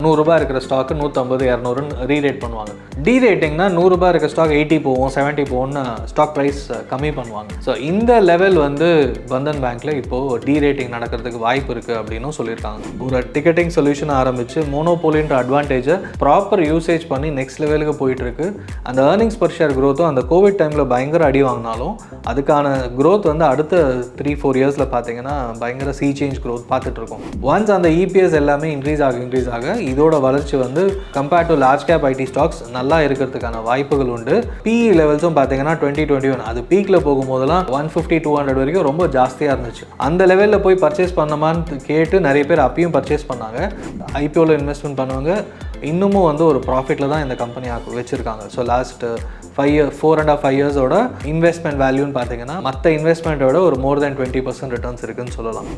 100 இருக்கிற ஸ்டாக்கு 150 200 ரீரேட் பண்ணுவாங்க. டீரேட்டிங்னா 100 இருக்க ஸ்டாக் 80 போகும் 70 போகும்னு ஸ்டாக் ப்ரைஸ் கம்மி பண்ணுவாங்க. ஸோ இந்த லெவல் வந்து பந்தன் பேங்க்ல இப்போது டீரேட்டிங் நடக்கிறதுக்கு வாய்ப்பு இருக்குது அப்படின்னு சொல்லியிருக்காங்க. ஒரு டிக்கெட்டிங் சொல்யூஷன் ஆரம்பித்து மோனோபோலின்ற அட்வான்டேஜை ப்ராப்பர் யூசேஜ் பண்ணி நெக்ஸ்ட் லெவலுக்கு போயிட்டுருக்கு. அந்த ஏர்னிங்ஸ் பர் ஷேர் க்ரோத்தும் அந்த கோவிட் டைமில் பயங்கர அடி வாங்கினாலும் அதுக்கான க்ரோத் வந்து அடுத்த 3-4 இயர்ஸில் பார்த்தீங்கன்னா பயங்கர சீ சேஞ்ச் க்ரோத் பார்த்துட்ருக்கோம். ஒன்ஸ் அந்த இபிஎஸ் எல்லாமே இன்க்ரீஸ் ஆக இதோட வளர்ச்சி வந்து compared to large cap ID stocks நல்லா இருக்கிறதுக்கான வாய்ப்புகள் உண்டு. பிஇ லெவல்ஸும் பார்த்தீங்கன்னா 2021 அது பீக்கில் போகும்போதெல்லாம் 150-200 வரைக்கும் ரொம்ப ஜாஸ்தியாக இருந்துச்சு. அந்த லெவலில் போய் பர்ச்சேஸ் பண்ணமான்னு கேட்டு நிறைய பேர் அப்பயும் பர்ச்சேஸ் பண்ணாங்க. ஐபிஓவில் இன்வெஸ்ட்மெண்ட் பண்ணுவாங்க. இன்னமும் வந்து ஒரு ப்ராஃபிட்டில் தான் இந்த கம்பெனி வச்சுருக்காங்க. ஸோ லாஸ்ட் 4.5 இயர்ஸோட இன்வெஸ்ட்மெண்ட் வேல்யூன்னு பார்த்தீங்கன்னா மற்ற இன்வெஸ்ட்மெண்ட்டோட ஒரு மோர் தேன் 20% ரிட்டர்ன்ஸ் இருக்குன்னு சொல்லலாம்.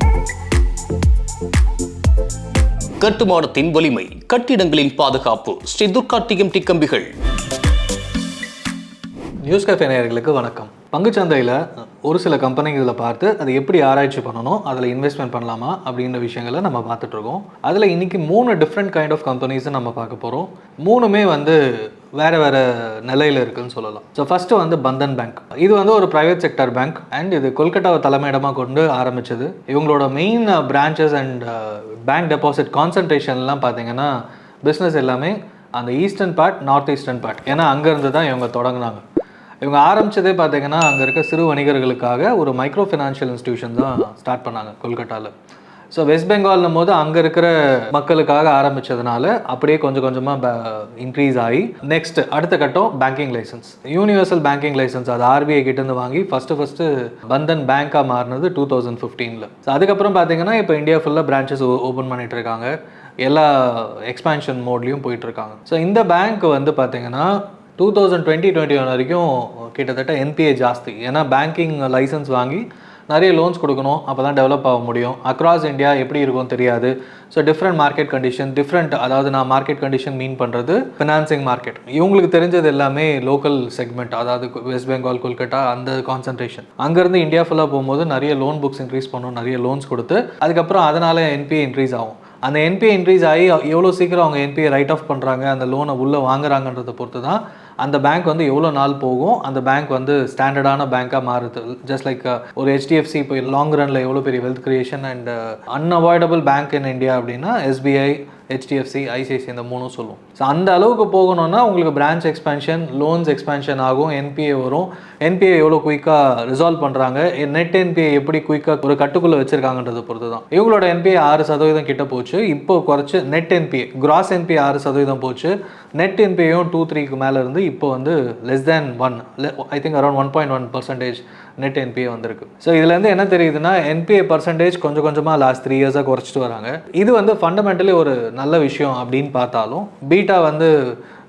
கட்டுமானத்தின் வலிமை, கட்டிடங்களின் பாதுகாப்பு, ஸ்ரீ துர்கா டிஎம்டி கம்பிகள். நியூஸ் கேஃபே நேயர்களுக்கு வணக்கம். பங்குச்சந்தையில் ஒரு சில கம்பெனிகளை பார்த்து அதை எப்படி ஆராய்ச்சி பண்ணணும், அதில் இன்வெஸ்ட்மெண்ட் பண்ணலாமா அப்படின்ற விஷயங்களை நம்ம பார்த்துட்ருக்கோம். அதில் இன்றைக்கி 3 டிஃப்ரெண்ட் கைண்ட் ஆஃப் கம்பெனிஸை நம்ம பார்க்க போகிறோம். 3மே வந்து வேறு நிலையில் இருக்குதுன்னு சொல்லலாம். ஸோ ஃபஸ்ட்டு வந்து பந்தன் பேங்க். இது வந்து ஒரு ப்ரைவேட் செக்டர் பேங்க் அண்ட் இது கொல்கட்டாவை தலைமையிடமாக கொண்டு ஆரம்பித்தது. இவங்களோட main branches and bank deposit கான்சன்ட்ரேஷன்லாம் பார்த்தீங்கன்னா பிஸ்னஸ் எல்லாமே அந்த eastern part, north eastern part, ஏன்னா அங்கேருந்து தான் இவங்க தொடங்கினாங்க. இவங்க ஆரம்பித்ததே பார்த்தீங்கன்னா அங்கே இருக்க சிறு வணிகர்களுக்காக ஒரு மைக்ரோ ஃபினான்ஷியல் இன்ஸ்டியூஷன் தான் ஸ்டார்ட் பண்ணாங்க கொல்கட்டாவில். ஸோ வெஸ்ட் பெங்கால்னும் போது அங்கே இருக்கிற மக்களுக்காக ஆரம்பித்ததுனால அப்படியே கொஞ்சம் கொஞ்சமாக இன்க்ரீஸ் ஆகி நெக்ஸ்ட் அடுத்த கட்டம் banking licence, universal banking licence, அது ஆர்பிஐ கிட்டேருந்து வாங்கி ஃபஸ்ட்டு பந்தன் பேங்காக மாறினது 2015. ஸோ அதுக்கப்புறம் பார்த்தீங்கன்னா இப்போ இந்தியா ஃபுல்லாக பிரான்ச்சஸ் ஓப்பன் பண்ணிகிட்டு இருக்காங்க. எல்லா எக்ஸ்பேன்ஷன் மோட்லேயும் போயிட்டுருக்காங்க. ஸோ இந்த பேங்க் வந்து பார்த்தீங்கன்னா 2020-21 வரைக்கும் கிட்டத்தட்ட என்பிஏ ஜாஸ்தி. ஏன்னா பேங்கிங் லைசன்ஸ் வாங்கி நிறைய லோன்ஸ் கொடுக்கணும், அப்போ தான் டெவலப் ஆக முடியும். அக்ராஸ் இந்தியா எப்படி இருக்கும் தெரியாது. ஸோ டிஃப்ரெண்ட் மார்க்கெட் கண்டிஷன், அதாவது நான் மார்க்கெட் கண்டிஷன் மீன் பண்ணுறது ஃபினான்சிங் மார்க்கெட். இவங்களுக்கு தெரிஞ்சது எல்லாமே லோக்கல் செக்மெண்ட், அதாவது வெஸ்ட் பெங்கால், கொல்கட்டா அந்த கான்சன்ட்ரேஷன். அங்கேருந்து இந்தியா ஃபுல்லாக போகும்போது நிறைய லோன் புக்ஸ் இன்க்ரீஸ் பண்ணணும், நிறைய லோன்ஸ் கொடுத்து அதுக்கப்புறம் அதனால் என்பிஏ இன்க்ரீஸ் ஆகும். அந்த என்பிஏ இன்க்ரீஸ் ஆகி எவ்வளோ சீக்கிரம் அவங்க என்பிஏ ரைட் ஆஃப் பண்ணுறாங்க, அந்த லோனை உள்ளே வாங்குறாங்கன்றதை பொறுத்து தான் அந்த பேங்க் வந்து எவ்வளோ நாள் போகும், அந்த பேங்க் வந்து ஸ்டாண்டர்டான பேங்காக மாறுது. ஜஸ்ட் லைக் ஒரு HDFC இப்போ லாங் ரனில் எவ்வளோ பெரிய wealth creation and unavoidable bank in India அப்படின்னா SBI, HDFC, ICICI இந்த 3 சொல்லுவோம். ஸோ அந்த அளவுக்கு போகணுன்னா உங்களுக்கு பிரான்ச் எக்ஸ்பேன்ஷன், லோன்ஸ் எக்ஸ்பேன்ஷன் ஆகும், என்பிஏ வரும். என்பிஏ எவ்வளோ குயிக்காக ரிசால்வ் பண்ணுறாங்க, நெட் என்பிஏ எப்படி குயிக்காக ஒரு கட்டுக்குள்ளே வச்சுருக்காங்கன்றதை பொறுத்து தான். இவங்களோட என்பிஏ 6% கிட்ட போச்சு. இப்போ குறைச்சி நெட் என்பிஏ, கிராஸ் என்பிஏ 6% போச்சு. நெட் என்பிஏயும் 2-3க்கு மேலே இருந்து இப்போ வந்து less than 1, I think around 1.1% net NBA வந்திருக்கு. ஸோ இதுலேருந்து என்ன தெரியுதுன்னா என்பிஏ பர்சன்டேஜ் கொஞ்சம் கொஞ்சமாக லாஸ்ட் 3 இயர்ஸாக குறைச்சிட்டு வராங்க. இது வந்து ஃபண்டமெண்டலி ஒரு நல்ல விஷயம் அப்படின்னு பார்த்தாலும் பீட்டா வந்து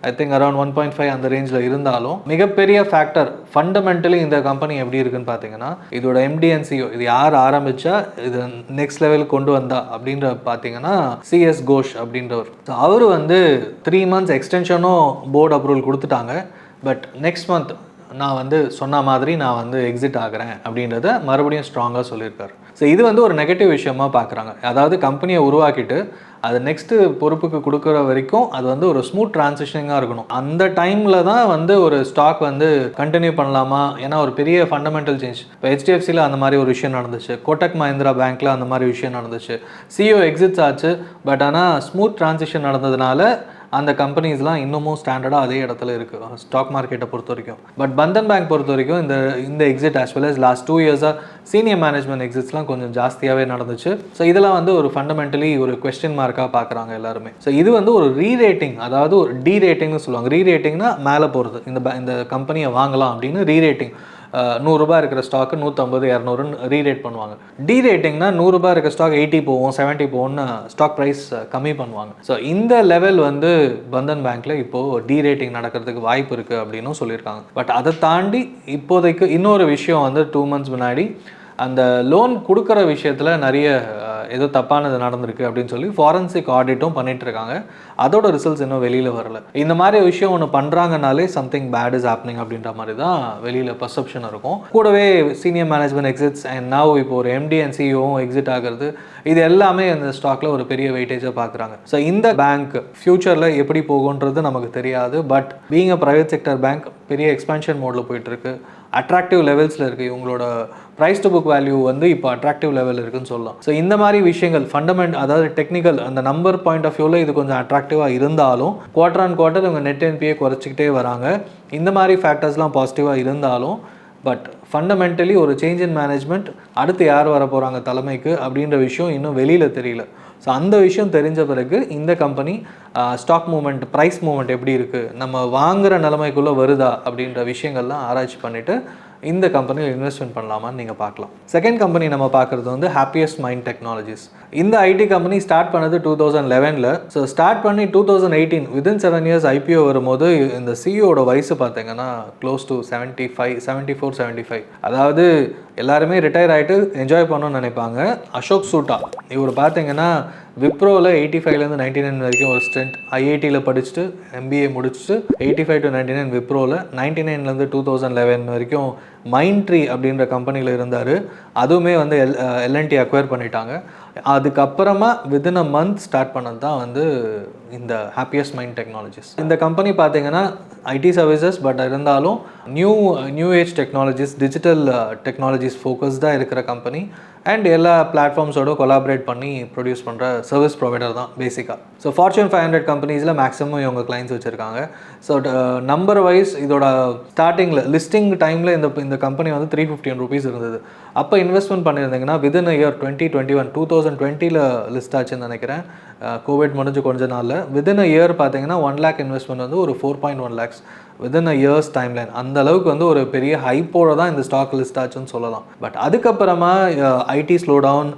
ஐ திங்க் அரௌண்ட் 1.5 அந்த ரேஞ்சில் இருந்தாலும் மிகப்பெரிய ஃபேக்டர் ஃபண்டமெண்டலி இந்த கம்பெனி எப்படி இருக்குன்னு பார்த்தீங்கன்னா இதோட MD and CEO, இது யார் ஆரம்பித்தா இது நெக்ஸ்ட் லெவலுக்கு கொண்டு வந்தா அப்படின்ற பார்த்தீங்கன்னா CS கோஷ் அப்படின்றவர். ஸோ அவர் வந்து 3 months எக்ஸ்டென்ஷனும் போர்டு அப்ரூவல் கொடுத்துட்டாங்க. பட் நெக்ஸ்ட் மந்த் நான் வந்து சொன்ன மாதிரி நான் வந்து எக்ஸிட் ஆகிறேன் அப்படின்றத மறுபடியும் ஸ்ட்ராங்காக சொல்லியிருக்காரு. ஸோ இது வந்து ஒரு நெகட்டிவ் விஷயமா பார்க்குறாங்க. அதாவது கம்பெனியை உருவாக்கிட்டு அது நெக்ஸ்ட்டு பொறுப்புக்கு கொடுக்குற வரைக்கும் அது வந்து ஒரு ஸ்மூத் டிரான்சிஷனிங்காக இருக்கணும். அந்த டைமில் தான் வந்து ஒரு ஸ்டாக் வந்து கண்டினியூ பண்ணலாமா, ஏன்னா ஒரு பெரிய ஃபண்டமெண்டல் சேஞ்ச். இப்போ HDFCயில் அந்த மாதிரி ஒரு விஷயம் நடந்துச்சு, கோட்டக் மஹிந்திரா பேங்க்கில் அந்த மாதிரி விஷயம் நடந்துச்சு. CEO எக்ஸிட்ஸ் ஆச்சு. பட் ஆனால் ஸ்மூத் டிரான்சிஷன் நடந்ததுனால அந்த கம்பெனிஸ்லாம் இன்னமும் ஸ்டாண்டர்டாக அதே இடத்துல இருக்குது ஸ்டாக் மார்க்கெட்டை பொறுத்த வரைக்கும். பட் பந்தன் பேங்க் பொறுத்த வரைக்கும் இந்த exit as well as last 2 இயர்ஸாக சீனியர் மேனேஜ்மெண்ட் எக்ஸிட்ஸ்லாம் கொஞ்சம் ஜாஸ்தியாகவே நடந்துச்சு. ஸோ இதெல்லாம் வந்து ஒரு ஃபண்டமெண்டலி ஒரு கொஸ்டின் மார்க்காக பார்க்குறாங்க எல்லாருமே. ஸோ இது வந்து ஒரு ரீரேட்டிங், அதாவது ஒரு டீரேட்டிங்னு சொல்லுவாங்க. ரீரேட்டிங்னா மேலே போகிறது, இந்த கம்பெனியை வாங்கலாம் அப்படின்னு ரீரேட்டிங். 100 இருக்கிற ஸ்டாக்கு 150 200 ரீரேட் பண்ணுவாங்க. டீரேட்டிங்னா 100 இருக்க ஸ்டாக் 80 போகும் 70 போகும்னு ஸ்டாக் ப்ரைஸ் கம்மி பண்ணுவாங்க. ஸோ இந்த லெவல் வந்து பந்தன் பேங்க்கில் இப்போது டீரேட்டிங் நடக்கிறதுக்கு வாய்ப்பு இருக்குது அப்படின்னு சொல்லியிருக்காங்க. பட் அதை தாண்டி இப்போதைக்கு இன்னொரு விஷயம் வந்து 2 months முன்னாடி அந்த லோன் கொடுக்குற விஷயத்தில் நிறைய ஏதோ தப்பானது நடந்திருக்கு அப்படின்னு சொல்லி ஃபாரன்சிக் ஆடிட்டும் பண்ணிட்டு இருக்காங்க. அதோட ரிசல்ட்ஸ் இன்னும் வெளியில் வரல. இந்த மாதிரி விஷயம் ஒன்று பண்ணுறாங்கனாலே சம்திங் பேட் இஸ் ஹேப்பனிங் அப்படின்ற மாதிரி தான் வெளியில் பர்செப்ஷன் இருக்கும். கூடவே senior management exits and now இப்போ ஒரு எம்டி அண்ட் சிஇஓவும் எக்ஸிட் ஆகிறது, இது எல்லாமே இந்த ஸ்டாக்ல ஒரு பெரிய வெயிட்டேஜாக பார்க்குறாங்க. ஸோ இந்த பேங்க் ஃபியூச்சரில் எப்படி போகுன்றது நமக்கு தெரியாது. But being a private sector bank பெரிய எக்ஸ்பான்ஷன் மோடில் போயிட்டுருக்கு. அட்ராக்டிவ் லெவல்ஸில் இருக்குது. இவங்களோட ப்ரைஸ் டு புக் வேல்யூ வந்து இப்போ அட்ராக்டிவ் லெவல் இருக்குன்னு சொல்லலாம். ஸோ இந்த மாதிரி விஷயங்கள் ஃபண்டமெண்ட், அதாவது டெக்னிக்கல் அந்த நம்பர் பாயிண்ட் ஆஃப் வியூவில் இது கொஞ்சம் அட்ராக்டிவாக இருந்தாலும் குவார்டர் ஆன் குவார்டர் இவங்க நெட் என்பிஏ குறைச்சிக்கிட்டே வராங்க. இந்த மாதிரி ஃபேக்டர்ஸ்லாம் பாசிட்டிவாக இருந்தாலும் பட் ஃபண்டமெண்டலி ஒரு சேஞ்ச் இன் மேனேஜ்மெண்ட், அடுத்து யார் வர போகிறாங்க தலைமைக்கு அப்படின்ற விஷயம் இன்னும் வெளியில் தெரியல. ஸோ அந்த விஷயம் தெரிஞ்ச பிறகு இந்த company stock movement, price movement எப்படி இருக்குது, நம்ம வாங்குகிற நிலைமைக்குள்ளே வருதா அப்படின்ற விஷயங்கள்லாம் ஆராய்ச்சி பண்ணிவிட்டு இந்த கம்பெனியில் இன்வெஸ்ட்மெண்ட் பண்ணலாமான்னு நீங்கள் பார்க்கலாம். செகண்ட் கம்பெனி நம்ம பார்க்குறது வந்து ஹாப்பியஸ்ட் மைண்ட் டெக்னாலஜிஸ். இந்த ஐடி கம்பெனி ஸ்டார்ட் பண்ணது 2011. ஸோ ஸ்டார்ட் பண்ணி 2018 வித்தின் 7 இயர்ஸ் ஐபிஓ வரும்போது இந்த சிஇஓட வயசு பார்த்தீங்கன்னா க்ளோஸ் டு 74-75. அதாவது எல்லாருமே ரிட்டையர் ஆகிட்டு என்ஜாய் பண்ணணும்னு நினைப்பாங்க. அசோக் சூட்டா இவர் பார்த்தீங்கன்னா விப்ரோவில் 85லேருந்து 99 வரைக்கும் ஒரு ஸ்டென்ட், ஐஐடியில் படிச்சுட்டு எம்பிஏ முடிச்சுட்டு 85 to 99 விப்ரோவில், 99லேருந்து 2011 வரைக்கும் மைண்ட் ட்ரீ அப்படின்ற கம்பெனியில் இருந்தார். அதுவுமே வந்து எல்என்டி அக்வயர் பண்ணிட்டாங்க. அதுக்கப்புறமா வித்தின் அ மந்த் ஸ்டார்ட் பண்ணது தான் வந்து இந்த ஹாப்பியஸ்ட் மைண்ட் டெக்னாலஜிஸ். இந்த கம்பெனி பார்த்தீங்கன்னா ஐடி சர்வீசஸ், பட் இருந்தாலும் new age technologies, digital technologies ஃபோக்கஸ்டாக இருக்கிற கம்பெனி அண்ட் எல்லா பிளாட்ஃபார்ம்ஸோடு கொலாபரேட் பண்ணி ப்ரொடியூஸ் பண்ணுற சர்வீஸ் ப்ரொவைடர் தான் பேசிக்காக. ஸோ ஃபார்ச்சூன் 500 கம்பெனிஸில் மேக்ஸிமம் இவங்க கிளைண்ட்ஸ் வச்சுருக்காங்க. ஸோ நம்பர் வைஸ் இதோட ஸ்டார்டிங்கில் லிஸ்டிங் டைமில் இந்த கம்பெனி வந்து 315 rupees இருந்தது. அப்போ இன்வெஸ்ட்மெண்ட் பண்ணியிருந்தீங்கன்னா வித்தின் அ இயர் 2020 லிஸ்ட் ஆச்சுன்னு நினைக்கிறேன். கோவிட் முடிஞ்சு கொஞ்ச நாளில் வித்தின் அ இயர் பார்த்தீங்கன்னா 1 lakh இன்வெஸ்ட்மெண்ட் வந்து ஒரு 4.1 lakhs within a years timeline. அந்த அளவுக்கு வந்து ஒரு பெரிய ஹைப்போட தான் இந்த ஸ்டாக் லிஸ்ட் ஆச்சுன்னு சொல்லலாம். பட் அதுக்கப்புறமா ஐடி ஸ்லோ டவுன்,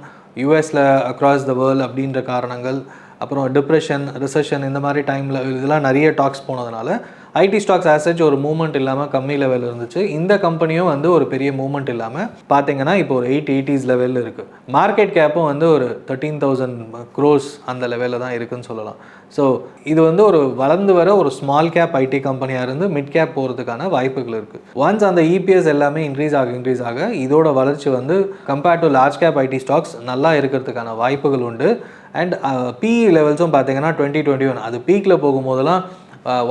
யூஎஸில் அக்ராஸ் த வேர்ல்டு அப்படின்ற காரணங்கள், அப்புறம் டிப்ரெஷன், ரிசெஷன், இந்த மாதிரி டைமில் இதெல்லாம் நிறைய டாக்ஸ் போனதுனால ஐடி ஸ்டாக்ஸ் ஆசச் ஒரு மூவ்மெண்ட் இல்லாமல் கம்மி லெவல் இருந்துச்சு. இந்த கம்பெனியும் வந்து ஒரு பெரிய மூவ்மெண்ட் இல்லாமல் பார்த்தீங்கன்னா இப்போ ஒரு 880s லெவலில் இருக்குது. மார்க்கெட் கேப்பும் வந்து ஒரு 13,000 crores அந்த லெவலில் தான் இருக்குதுன்னு சொல்லலாம். ஸோ இது வந்து ஒரு வளர்ந்து வர ஒரு ஸ்மால் கேப் ஐடி கம்பெனியாக இருந்து மிட் கேப் போகிறதுக்கான வாய்ப்புகள் இருக்குது. ஒன்ஸ் அந்த இபிஎஸ் எல்லாமே இன்க்ரீஸ் ஆக இதோட வளர்ச்சி வந்து compared to large cap ID stocks நல்லா இருக்கிறதுக்கான வாய்ப்புகள் உண்டு. அண்ட் பிஇ லெவல்ஸும் பார்த்தீங்கன்னா 2021 அது பீக்கில் போகும்போதெல்லாம்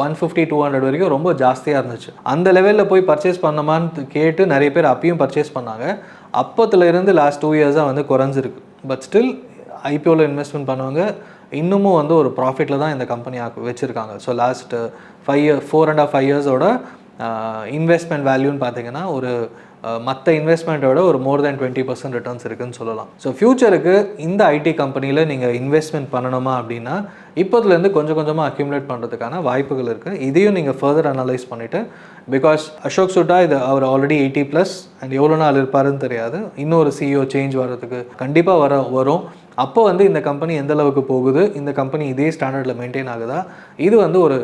150-200 வரைக்கும் ரொம்ப ஜாஸ்தியாக இருந்துச்சு. அந்த லெவலில் போய் பர்ச்சேஸ் பண்ணமான்னு கேட்டு நிறைய பேர் அப்பயும் பர்ச்சேஸ் பண்ணாங்க. அப்போத்துலேருந்து லாஸ்ட் 2 இயர்ஸாக வந்து குறைஞ்சிருக்கு. பட் ஸ்டில் ஐபிஓவில் இன்வெஸ்ட்மெண்ட் பண்ணுவாங்க இன்னமும் வந்து ஒரு ப்ராஃபிட்டில் தான் இந்த கம்பெனி வச்சுருக்காங்க. ஸோ லாஸ்ட் 4.5 இயர்ஸோட இன்வெஸ்ட்மெண்ட் வேல்யூன்னு பார்த்தீங்கன்னா ஒரு மற்ற இன்வெஸ்ட்மெண்ட்டோட ஒரு மோர் தேன் 20% ரிட்டர்ன்ஸ் இருக்குதுன்னு சொல்லலாம். ஸோ ஃப்யூச்சருக்கு இந்த ஐடி கம்பெனியில் நீங்கள் இன்வெஸ்ட்மெண்ட் பண்ணணுமா அப்படின்னா இப்போதுலேருந்து கொஞ்சம் கொஞ்சமாக அக்யூமுலேட் பண்ணுறதுக்கான வாய்ப்புகள் இருக்குது. இதையும் நீங்கள் ஃபர்தர் அனலைஸ் பண்ணிவிட்டு, பிகாஸ் அசோக் சுட்டா இது அவர் ஆல்ரெடி 80+ அண்ட் எவ்வளோ நாள் இருப்பாருன்னு தெரியாது. இன்னொரு சிஇஓ சேஞ்ச் வர்றதுக்கு கண்டிப்பாக வரும். அப்போ வந்து இந்த கம்பெனி எந்த அளவுக்கு போகுது, இந்த கம்பெனி இதே ஸ்டாண்டர்டில் மெயின்டைன் ஆகுதா, இது வந்து ஒரு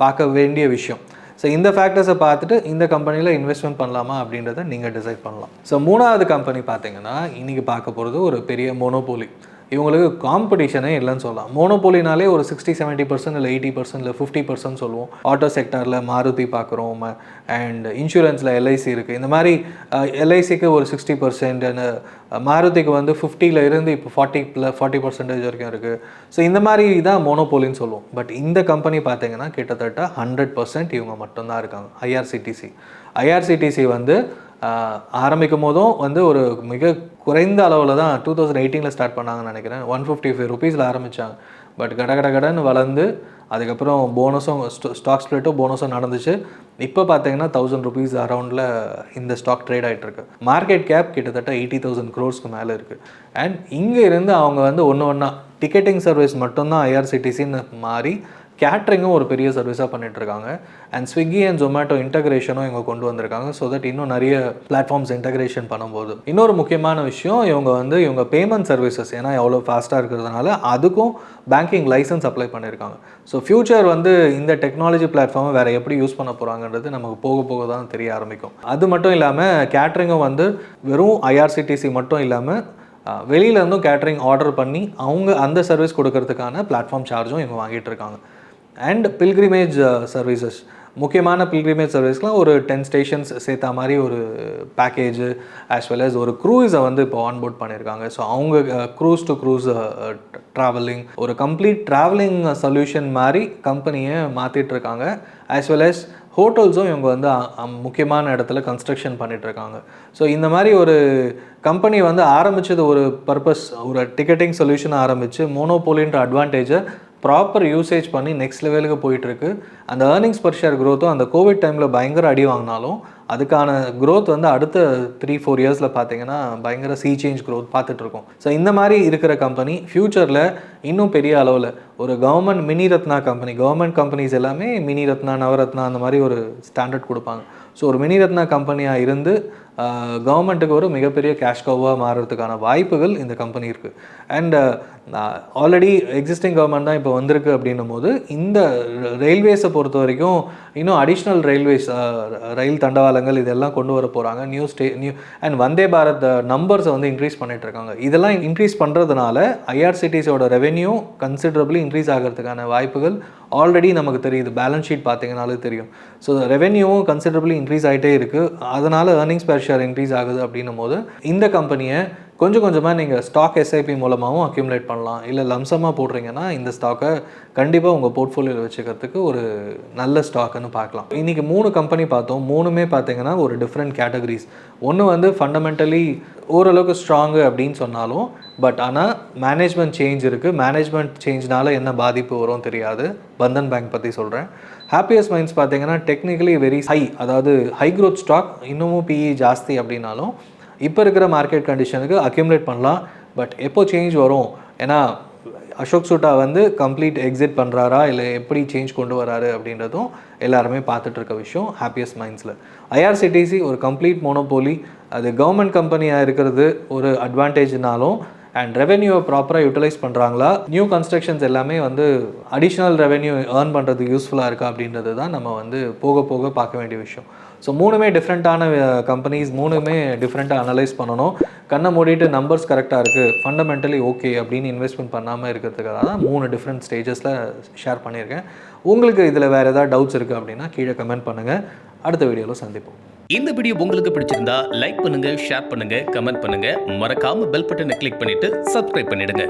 பார்க்க வேண்டிய விஷயம். ஸோ இந்த ஃபேக்டர்ஸை பார்த்துட்டு இந்த கம்பெனியில் இன்வெஸ்ட்மெண்ட் பண்ணலாமா அப்படின்றத நீங்கள் டிசைட் பண்ணலாம். ஸோ மூணாவது கம்பெனி பார்த்தீங்கன்னா இன்றைக்கி பார்க்க போகிறது ஒரு பெரிய மோனோபோலி. இவங்களுக்கு காம்படிஷனே இல்லைன்னு சொல்லலாம். மோனோபோலினாலே ஒரு 60-70% இல்லை 80% இல்லை 50% சொல்லுவோம். ஆட்டோ செக்டரில் மாருதி பார்க்குறோம், அண்ட் இன்சூரன்ஸில் எல்ஐசி இருக்குது. இந்த மாதிரி எல்ஐசிக்கு ஒரு 60%, மாருதிக்கு வந்து 50ல் இருந்து இப்போ 40% வரைக்கும் இருக்குது. ஸோ இந்த மாதிரி தான் மோனோபோலின்னு சொல்லுவோம். பட் இந்த கம்பெனி பார்த்தீங்கன்னா கிட்டத்தட்ட 100% இவங்க மட்டும்தான் இருக்காங்க. ஐஆர்சிடிசி வந்து ஆரம்பிக்கும் போதும் வந்து ஒரு மிக குறைந்த அளவில் தான் 2018 ஸ்டார்ட் பண்ணாங்கன்னு நினைக்கிறேன். 155 rupeesல ஆரம்பித்தாங்க. பட் கடன்னு வளர்ந்து அதுக்கப்புறம் போனஸும் ஸ்டாக் ஸ்ப்ளிட்டும் போனஸும் நடந்துச்சு. இப்போ பார்த்தீங்கன்னா 1000 rupees அரௌண்டில் இந்த ஸ்டாக் ட்ரேட் ஆகிட்டுருக்கு. மார்க்கெட் கேப் கிட்டத்தட்ட 80,000 crores மேலே இருக்குது. அண்ட் இங்கே இருந்து அவங்க வந்து ஒன்றா டிக்கெட்டிங் சர்வீஸ் மட்டும்தான் ஐஆர்சிடிசின்னு மாறி கேட்ரிங்கும் ஒரு பெரிய சர்வீஸாக பண்ணிகிட்ருக்காங்க. அண்ட் ஸ்விக்கி அண்ட் ஜொமேட்டோ இன்டகிரேஷனும் இவங்க கொண்டு வந்திருக்காங்க. ஸோ தட் இன்னும் நிறைய பிளாட்ஃபார்ம்ஸ் இன்டகிரேஷன் பண்ணும்போது இன்னொரு முக்கியமான விஷயம், இவங்க பேமெண்ட் சர்வீசஸ் ஏன்னா எவ்வளோ ஃபாஸ்ட்டாக இருக்கிறதுனால அதுக்கும் பேங்கிங் லைசன்ஸ் அப்ளை பண்ணியிருக்காங்க. ஸோ ஃப்யூச்சர் வந்து இந்த டெக்னாலஜி பிளாட்ஃபார்மை வேறு எப்படி யூஸ் பண்ண போகிறாங்கன்றது நமக்கு போக தான் தெரிய ஆரம்பிக்கும். அது மட்டும் இல்லாமல் கேட்ரிங்கும் வந்து வெறும் ஐஆர்சிடிசி மட்டும் இல்லாமல் வெளியிலேருந்தும் கேட்ரிங் ஆர்டர் பண்ணி அவங்க அந்த சர்வீஸ் கொடுக்கறதுக்கான பிளாட்ஃபார்ம் சார்ஜும் இவங்க வாங்கிட்டு இருக்காங்க. அண்ட் பில்கிரிமேஜ் சர்வீசஸ், முக்கியமான பில்கிரிமேஜ் சர்வீஸ்லாம் ஒரு 10 ஸ்டேஷன்ஸ் சேர்த்தா மாதிரி ஒரு பேக்கேஜ், ஆஸ் வெல் அஸ் ஒரு க்ரூஸை வந்து இப்போ ஆன்போர்ட் பண்ணியிருக்காங்க. ஸோ அவங்க க்ரூஸ் டு க்ரூஸ் ட்ராவலிங், ஒரு கம்ப்ளீட் ட்ராவலிங் சொல்யூஷன் மாதிரி கம்பெனியை மாற்றிட்டு இருக்காங்க. ஆஸ் வெல் அஸ் ஹோட்டல்ஸும் இவங்க வந்து முக்கியமான இடத்துல கன்ஸ்ட்ரக்ஷன் பண்ணிகிட்ருக்காங்க. ஸோ இந்த மாதிரி ஒரு கம்பெனி வந்து ஆரம்பித்தது ஒரு பர்பஸ், ஒரு டிக்கெட்டிங் சொல்யூஷனை ஆரம்பித்து மோனோபோலின்ற அட்வான்டேஜை ப்ராப்பர் யூசேஜ் பண்ணி நெக்ஸ்ட் லெவலுக்கு போயிட்டுருக்கு. அந்த ஏர்னிங்ஸ் பர் ஷேர் க்ரோத்தும் அந்த கோவிட் டைமில் பயங்கர அடி வாங்கினாலும் அதுக்கான க்ரோத் வந்து அடுத்த 3-4 இயர்ஸில் பார்த்தீங்கன்னா பயங்கர சேஞ்ச் க்ரோத் பார்த்துட்ருக்கோம். ஸோ இந்த மாதிரி இருக்கிற கம்பெனி ஃப்யூச்சரில் இன்னும் பெரிய அளவில் ஒரு government mini Ratna company, government companies எல்லாமே மினி ரத்னா, நவரத்னா அந்த மாதிரி ஒரு ஸ்டாண்டர்ட் கொடுப்பாங்க. ஸோ ஒரு மினி ரத்னா கம்பெனியாக இருந்து கவர்மெண்ட்டுக்கு ஒரு மிகப்பெரிய கேஷ் கவ்வாக மாறுறதுக்கான வாய்ப்புகள் இந்த கம்பெனி இருக்குது. அண்ட் ஆல்ரெடி எக்ஸிஸ்டிங் கவர்மெண்ட் தான் இப்போ வந்திருக்கு அப்படின்னும் போது இந்த ரயில்வேஸை பொறுத்த வரைக்கும் இன்னும் அடிஷ்னல் ரயில்வேஸ், ரயில் தண்டவாளங்கள் இதெல்லாம் கொண்டு வர போகிறாங்க. நியூ அண்ட் வந்தே பாரத் நம்பர்ஸை வந்து இன்க்ரீஸ் பண்ணிகிட்ருக்காங்க. இதெல்லாம் இன்க்ரீஸ் பண்ணுறதுனால ஐஆர்சிடிசியோட ரெவென்யூ கன்சிடரபிளி இன்க்ரீஸ் ஆகிறதுக்கான வாய்ப்புகள் ஆல்ரெடி நமக்கு தெரியுது. பேலன்ஸ் ஷீட் பார்த்தீங்கனாலே தெரியும். ஸோ ரெவென்யூவும் கன்சிடரபிளி இன்க்ரீஸ் ஆகிட்டே இருக்குது. அதனால் ஏர்னிங்ஸ் பெர் ஷேர் இன்க்ரீஸ் ஆகுது அப்படின்னும் போது இந்த கம்பெனியை கொஞ்சம் கொஞ்சமாக நீங்கள் ஸ்டாக் எஸ்ஐபி மூலமாகவும் அக்யூமுலேட் பண்ணலாம். இல்லை லம்சமாக போடுறீங்கன்னா இந்த ஸ்டாக்கை கண்டிப்பாக உங்கள் போர்ட்ஃபோலியோவில் வச்சுக்கிறதுக்கு ஒரு நல்ல ஸ்டாக்குன்னு பார்க்கலாம். இன்றைக்கி 3 கம்பெனி பார்த்தோம். 3மே பார்த்தீங்கன்னா ஒரு டிஃப்ரெண்ட் கேட்டகரிஸ். ஒன்று வந்து ஃபண்டமெண்டலி ஓரளவுக்கு ஸ்ட்ராங்கு அப்படின்னு சொன்னாலும், பட் ஆனால் மேனேஜ்மெண்ட் சேஞ்ச் இருக்குது. மேனேஜ்மெண்ட் சேஞ்ச்னால என்ன பாதிப்பு வரும் தெரியாது. பந்தன் பேங்க் பற்றி சொல்கிறேன். ஹாப்பியஸ்ட் மைண்ட்ஸ் பார்த்தீங்கன்னா டெக்னிக்கலி வெரி ஹை, அதாவது ஹை க்ரோத் ஸ்டாக், இன்னமும் பிஇ ஜாஸ்தி அப்படின்னாலும் இப்போ இருக்கிற மார்க்கெட் கண்டிஷனுக்கு அக்யூமுலேட் பண்ணலாம். பட் எப்போ சேஞ்ச் வரும், ஏன்னா அசோக் சூட்டா வந்து கம்ப்ளீட் எக்ஸிட் பண்ணுறாரா இல்லை எப்படி சேஞ்ச் கொண்டு வராரு அப்படின்றதும் எல்லாருமே பார்த்துட்டு இருக்க விஷயம் ஹாப்பியஸ்ட் மைண்ட்ஸில். ஐஆர்சிடிசி ஒரு கம்ப்ளீட் மோனோபோலி, அது கவர்மெண்ட் கம்பெனியாக இருக்கிறது ஒரு அட்வான்டேஜ்னாலும் அண்ட் ரெவென்யூவை ப்ராப்பராக யூட்டிலைஸ் பண்ணுறாங்களா, நியூ கன்ஸ்ட்ரக்ஷன்ஸ் எல்லாமே வந்து அடிஷ்னல் ரெவென்யூ ஏர்ன் பண்ணுறதுக்கு யூஸ்ஃபுல்லாக இருக்கா அப்படின்றது தான் நம்ம வந்து போக போக பார்க்க வேண்டிய விஷயம். ஸோ 3மே டிஃப்ரெண்ட்டான கம்பெனிஸ், 3மே டிஃப்ரெண்ட்டாக அனலைஸ் பண்ணணும். கண்ணை மூடிட்டு நம்பர்ஸ் கரெக்டாக இருக்குது, ஃபண்டமெண்டலி ஓகே அப்படின்னு இன்வெஸ்ட்மெண்ட் பண்ணாமல் இருக்கிறதுக்காக தான் 3 டிஃப்ரெண்ட் ஸ்டேஜஸில் ஷேர் பண்ணியிருக்கேன். உங்களுக்கு இதில் வேறு ஏதாவது டவுட்ஸ் இருக்குது அப்படின்னா கீழே கமெண்ட் பண்ணுங்கள். அடுத்த வீடியோவில் சந்திப்போம். இந்த வீடியோ உங்களுக்கு பிடிச்சிருந்தா லைக் பண்ணுங்க, ஷேர் பண்ணுங்க, கமெண்ட் பண்ணுங்க. மறக்காம பெல் பட்டனை கிளிக் பண்ணிட்டு சப்ஸ்கிரைப் பண்ணிடுங்க.